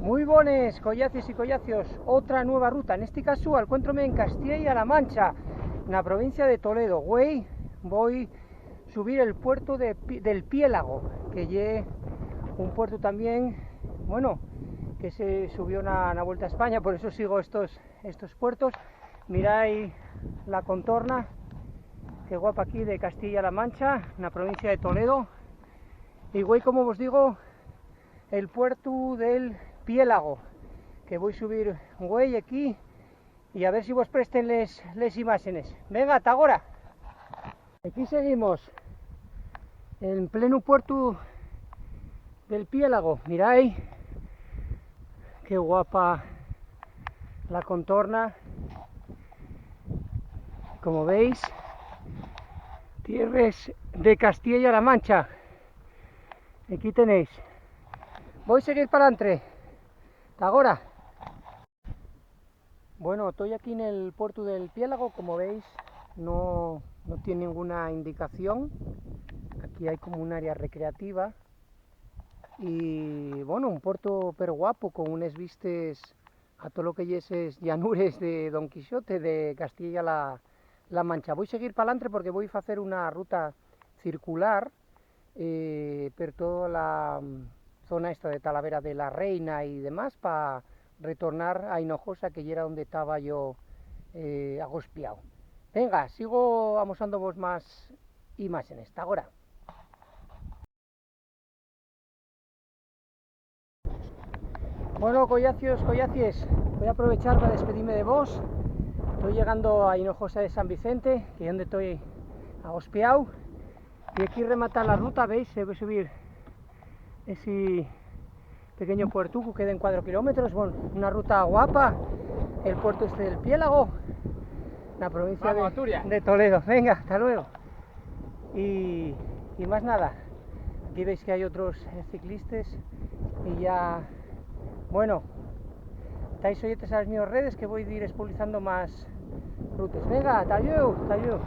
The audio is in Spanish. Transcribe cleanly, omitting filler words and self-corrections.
Muy buenas, collacios y collacios. Otra nueva ruta. En este caso, encuéntrome en Castilla-La Mancha, en la provincia de Toledo. Güey, voy a subir el puerto del Piélago, que es un puerto también, bueno, que se subió una vuelta a España, por eso sigo estos puertos. Miráis la contorna, qué guapa aquí de Castilla-La Mancha, en la provincia de Toledo. Y güey, como os digo, el puerto del Piélago, que voy a subir güey aquí y a ver si vos presten les imágenes. Venga, hasta ahora. Aquí seguimos en pleno puerto del Piélago. Miráis qué guapa la contorna, como veis, tierras de Castilla-La Mancha. Aquí tenéis. Voy a seguir para adelante. Hasta ahora. Bueno, estoy aquí en el puerto del Piélago. Como veis, no tiene ninguna indicación. Aquí hay como un área recreativa. Y bueno, un puerto pero guapo, con unas vistas a todo lo que es llanures de Don Quijote de Castilla-La Mancha. Voy a seguir para adelante porque voy a hacer una ruta circular por toda la zona esta de Talavera de la Reina y demás, para retornar a Hinojosa, que ya era donde estaba yo agospiado. Venga, sigo amostrándoos más imágenes. Hasta ahora. Bueno, collacios, collacies, voy a aprovechar para despedirme de vos. Estoy llegando a Hinojosa de San Vicente, que es donde estoy agospiado. Y aquí remata la ruta, veis, se va a subir ese pequeño puertuco que da en 4 kilómetros. Bueno, una ruta guapa, el puerto este del Piélago, la provincia de Toledo. Venga, hasta luego. Y más nada, aquí veis que hay otros ciclistas y ya, bueno, estáis oyentes a las mías redes, que voy a ir expulsando más rutas. Venga, hasta luego, hasta luego.